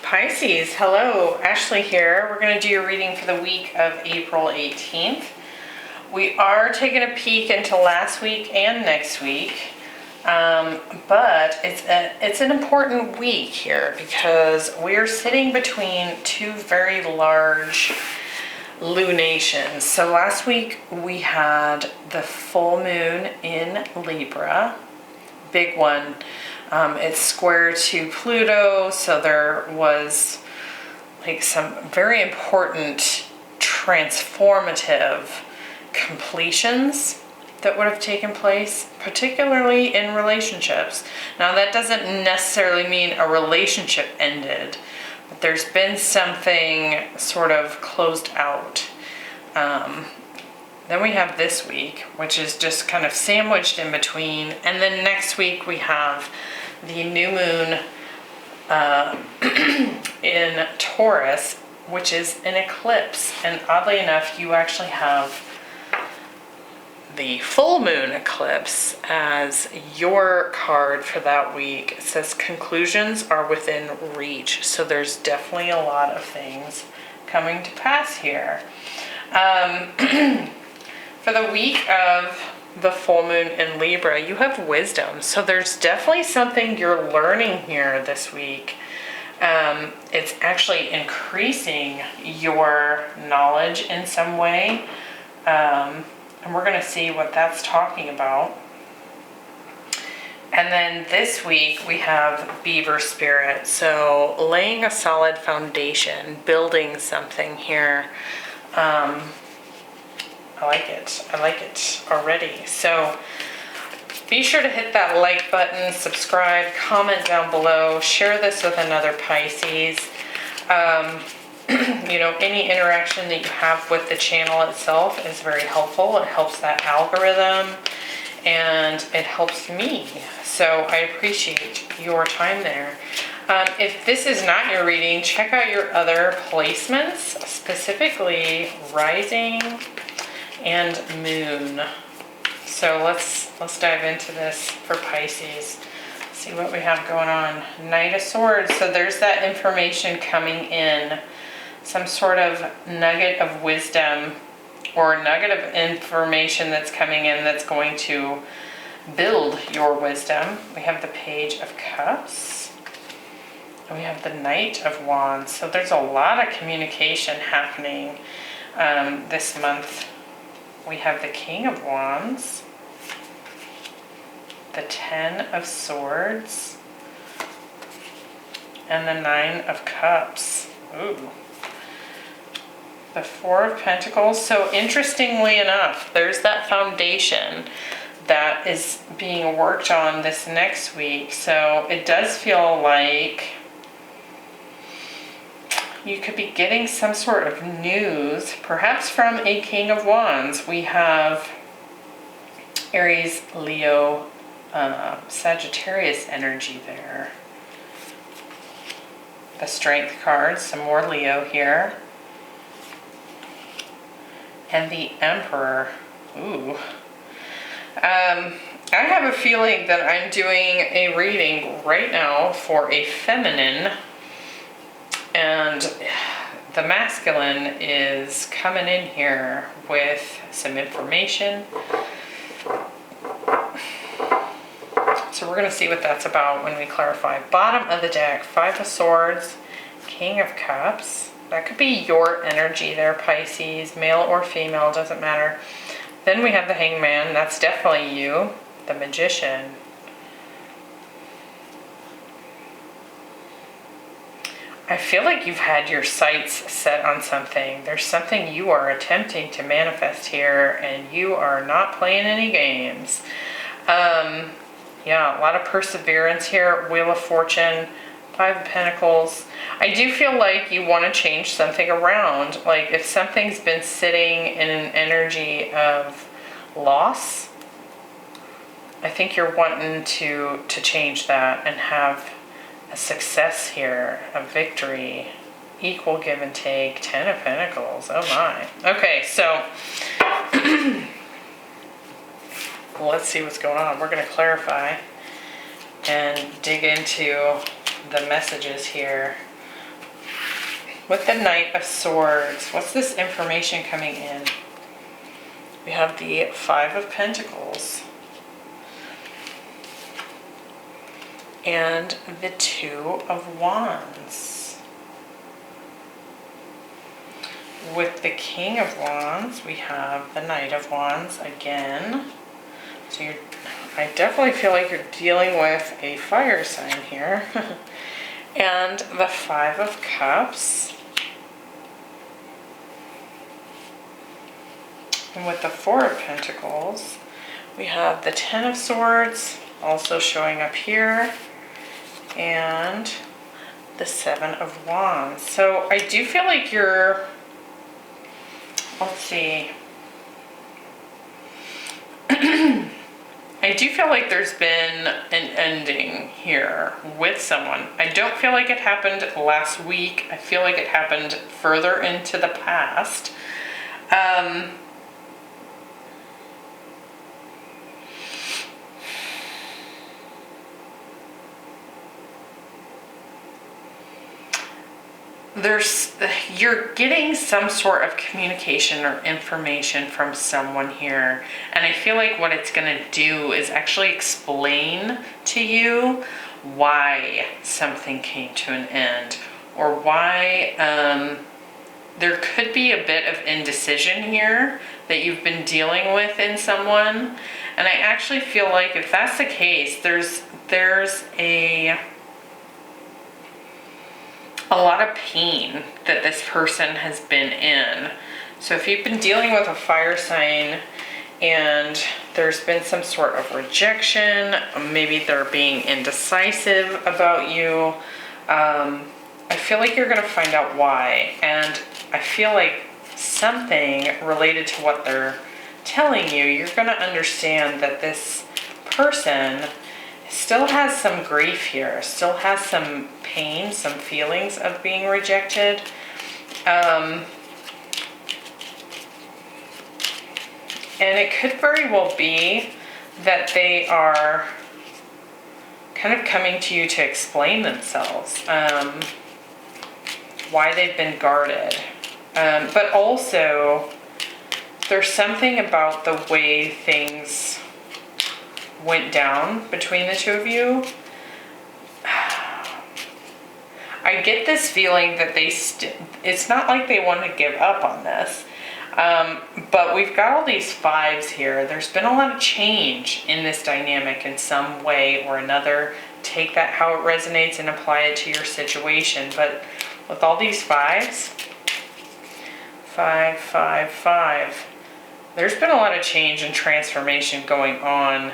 Pisces, hello, Ashley here. We're going to do your reading for the week of April 18th. We are taking a peek into last week and next week, but it's an important week here because we're sitting between two very large lunations. So last week we had the full moon in Libra, big one. It's square to Pluto, so there was like some very important transformative completions that would have taken place, particularly in relationships. Now that doesn't necessarily mean a relationship ended, but there's been something sort of closed out. Then we have this week, which is just kind of sandwiched in between. And then next week we have the new moon in Taurus, which is an eclipse. And oddly enough, you actually have the full moon eclipse as your card for that week. It says conclusions are within reach. So there's definitely a lot of things coming to pass here. For the week of the full moon in Libra, you have wisdom. So there's definitely something you're learning here this week. It's actually increasing your knowledge in some way. And we're going to see what that's talking about. And then this week we have Beaver Spirit. So laying a solid foundation, building something here. I like it already. So be sure to hit that like button, subscribe, comment down below, share this with another Pisces. You know, any interaction that you have with the channel itself is very helpful. It helps that algorithm and it helps me. So I appreciate your time there. If this is not your reading, check out your other placements, specifically rising and moon. So let's dive into this for Pisces. See what we have going on. Knight of Swords. So there's that information coming in, some sort of nugget of wisdom or nugget of information that's coming in that's going to build your wisdom. We have the Page of Cups. And we have the Knight of Wands. So there's a lot of communication happening this month. We have the King of Wands, the Ten of Swords, and the Nine of Cups. Ooh. The Four of Pentacles. So interestingly enough, there's that foundation that is being worked on this next week. So it does feel like you could be getting some sort of news, perhaps from a King of Wands. We have Aries, Leo, Sagittarius energy there. The Strength card, some more Leo here. And the Emperor. Ooh. I have a feeling that I'm doing a reading right now for a feminine, and the masculine is coming in here with some information. So we're going to see what that's about when we clarify. Bottom of the deck, Five of Swords, King of Cups. That could be your energy there, Pisces, male or female, doesn't matter. Then we have the Hangman. That's definitely you. The Magician. I feel like you've had your sights set on something. There's something you are attempting to manifest here, and you are not playing any games. Yeah, a lot of perseverance here. Wheel of Fortune, Five of Pentacles. I do feel like you want to change something around. Like if something's been sitting in an energy of loss, I think you're wanting to change that and have a success here, a victory, equal give and take, Ten of Pentacles. Oh my. Okay, so let's see what's going on. We're going to clarify and dig into the messages here With the Knight of Swords, what's this information coming in? We have the Five of Pentacles and the Two of Wands. With the King of Wands, we have the Knight of Wands again. So I definitely feel like you're dealing with a fire sign here. And the Five of Cups. And with the Four of Pentacles, we have the Ten of Swords also showing up here, and the Seven of Wands. So I do feel like you're, let's see, I do feel like there's been an ending here with someone. I don't feel like it happened last week. I feel like it happened further into the past. You're getting some sort of communication or information from someone here, and I feel like what it's going to do is actually explain to you why something came to an end, or why there could be a bit of indecision here that you've been dealing with in someone. And I actually feel like if that's the case, there's a lot of pain that this person has been in. So if you've been dealing with a fire sign and there's been some sort of rejection, maybe they're being indecisive about you, I feel like you're going to find out why. And I feel like something related to what they're telling you, you're going to understand that this person still has some grief here, still has some pain, some feelings of being rejected. And it could very well be that they are kind of coming to you to explain themselves, why they've been guarded. But also, there's something about the way things went down between the two of you. I get this feeling that it's not like they want to give up on this, but we've got all these fives here. There's been a lot of change in this dynamic in some way or another. Take that how it resonates and apply it to your situation. But with all these fives, 5, 5, 5, there's been a lot of change and transformation going on.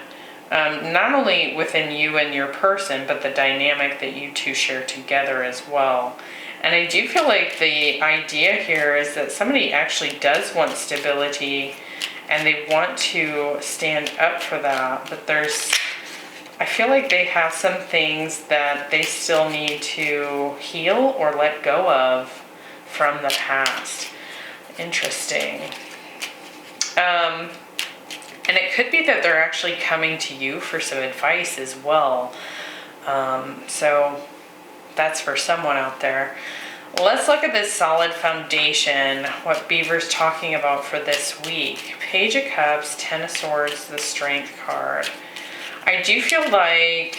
Not only within you and your person, but the dynamic that you two share together as well. And I do feel like the idea here is that somebody actually does want stability and they want to stand up for that. But I feel like they have some things that they still need to heal or let go of from the past. Interesting. And it could be that they're actually coming to you for some advice as well. So that's for someone out there. Let's look at this solid foundation, what Beaver's talking about for this week. Page of Cups, Ten of Swords, the Strength card. I do feel like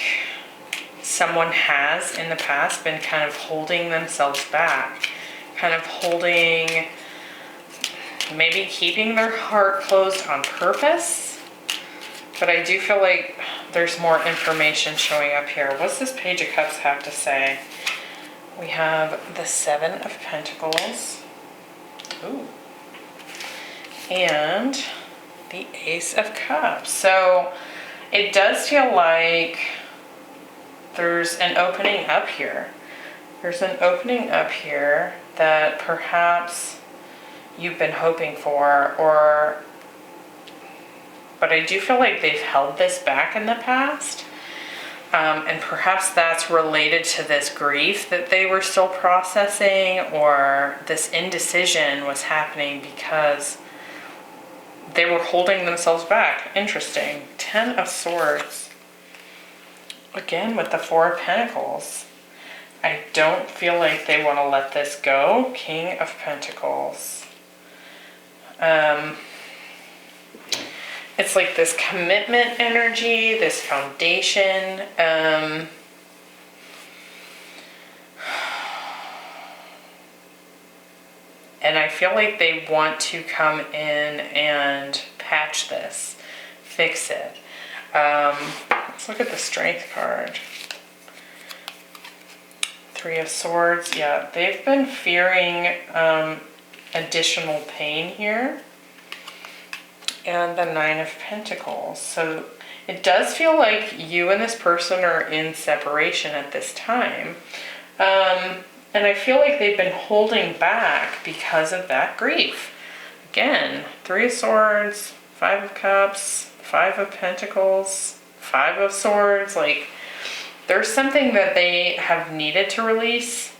someone has in the past been kind of holding themselves back, kind of holding, maybe keeping their heart closed on purpose. But I do feel like there's more information showing up here. What's this Page of Cups have to say? We have the Seven of Pentacles. Ooh. And the Ace of Cups. So it does feel like there's an opening up here. There's an opening up here that perhaps you've been hoping for, but I do feel like they've held this back in the past. And perhaps that's related to this grief that they were still processing, or this indecision was happening because they were holding themselves back. Interesting. Ten of Swords. Again with the Four of Pentacles. I don't feel like they want to let this go. King of Pentacles. It's like this commitment energy, this foundation. And I feel like they want to come in and patch this, fix it. Let's look at the Strength card. Three of Swords. Yeah, they've been fearing additional pain here. And the Nine of Pentacles. So it does feel like you and this person are in separation at this time. And I feel like they've been holding back because of that grief. Again, Three of Swords, Five of Cups, Five of Pentacles, Five of Swords. Like, there's something that they have needed to release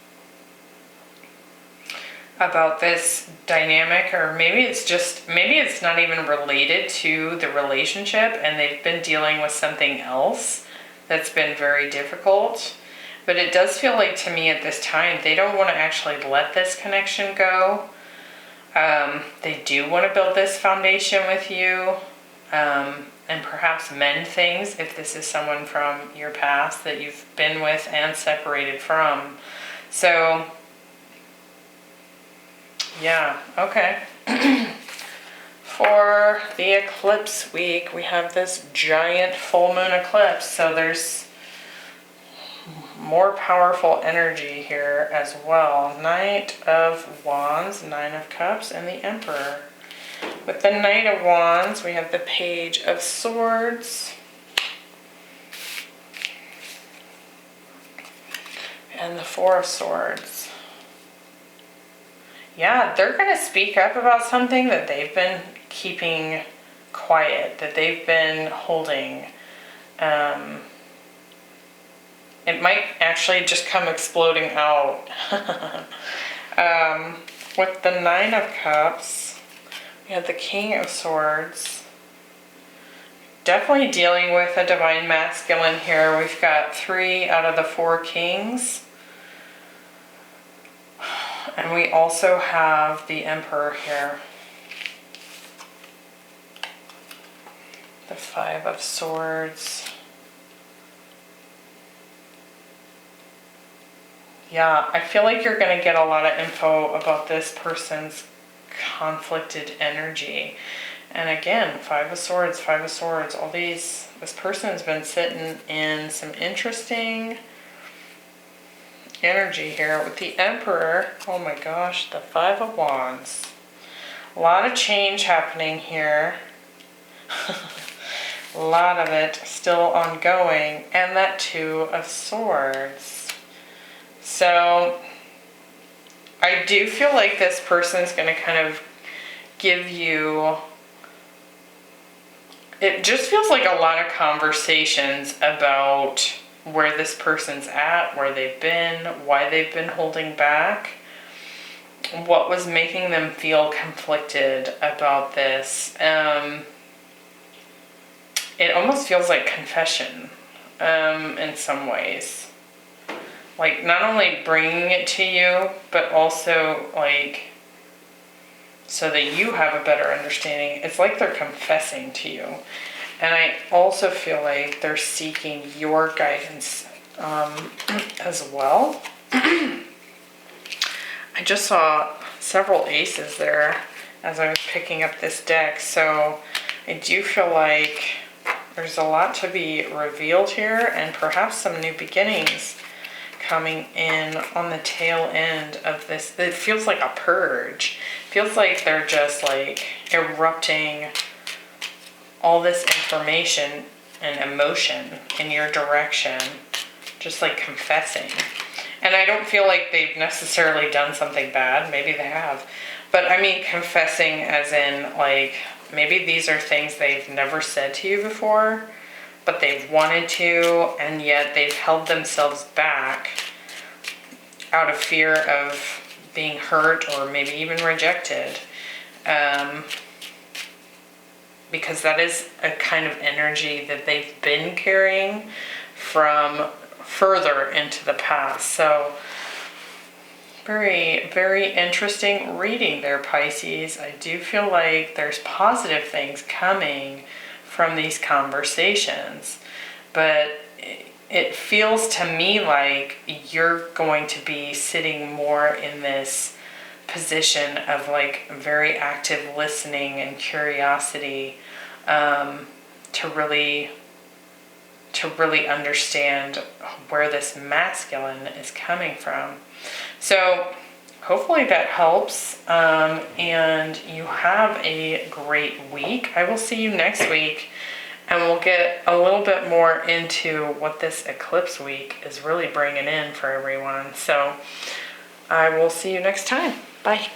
about this dynamic, or maybe it's not even related to the relationship and they've been dealing with something else that's been very difficult. But it does feel like to me at this time they don't want to actually let this connection go. They do want to build this foundation with you, and perhaps mend things if this is someone from your past that you've been with and separated from. So yeah, okay. For the eclipse week, we have this giant full moon eclipse. So there's more powerful energy here as well. Knight of Wands, Nine of Cups, and the Emperor. With the Knight of Wands, we have the Page of Swords. And the Four of Swords. Yeah, they're going to speak up about something that they've been keeping quiet, that they've been holding. It might actually just come exploding out. With the Nine of Cups, we have the King of Swords. Definitely dealing with a divine masculine here. We've got 3 out of the 4 kings. And we also have the Emperor here. The Five of Swords. Yeah, I feel like you're going to get a lot of info about this person's conflicted energy. And again, Five of Swords, all these, this person's been sitting in some interesting energy here. With the Emperor, oh my gosh, the Five of Wands. A lot of change happening here. A lot of it still ongoing. And that Two of Swords. So I do feel like this person's going to kind of give you, it just feels like a lot of conversations about where this person's at, where they've been, why they've been holding back, what was making them feel conflicted about this. It almost feels like confession in some ways. Like, not only bringing it to you, but also, like, so that you have a better understanding. It's like they're confessing to you. And I also feel like they're seeking your guidance as well. I just saw several aces there as I was picking up this deck. So I do feel like there's a lot to be revealed here, and perhaps some new beginnings coming in on the tail end of this. It feels like a purge. It feels like they're just like erupting all this information and emotion in your direction, just like confessing. And I don't feel like they've necessarily done something bad. Maybe they have. But I mean confessing as in, like, maybe these are things they've never said to you before, but they've wanted to, and yet they've held themselves back out of fear of being hurt or maybe even rejected. Because that is a kind of energy that they've been carrying from further into the past. So very, very interesting reading there, Pisces. I do feel like there's positive things coming from these conversations, but it feels to me like you're going to be sitting more in this position of like very active listening and curiosity, to really understand where this masculine is coming from. So hopefully that helps, and you have a great week. I will see you next week, and we'll get a little bit more into what this eclipse week is really bringing in for everyone. So I will see you next time. Bye.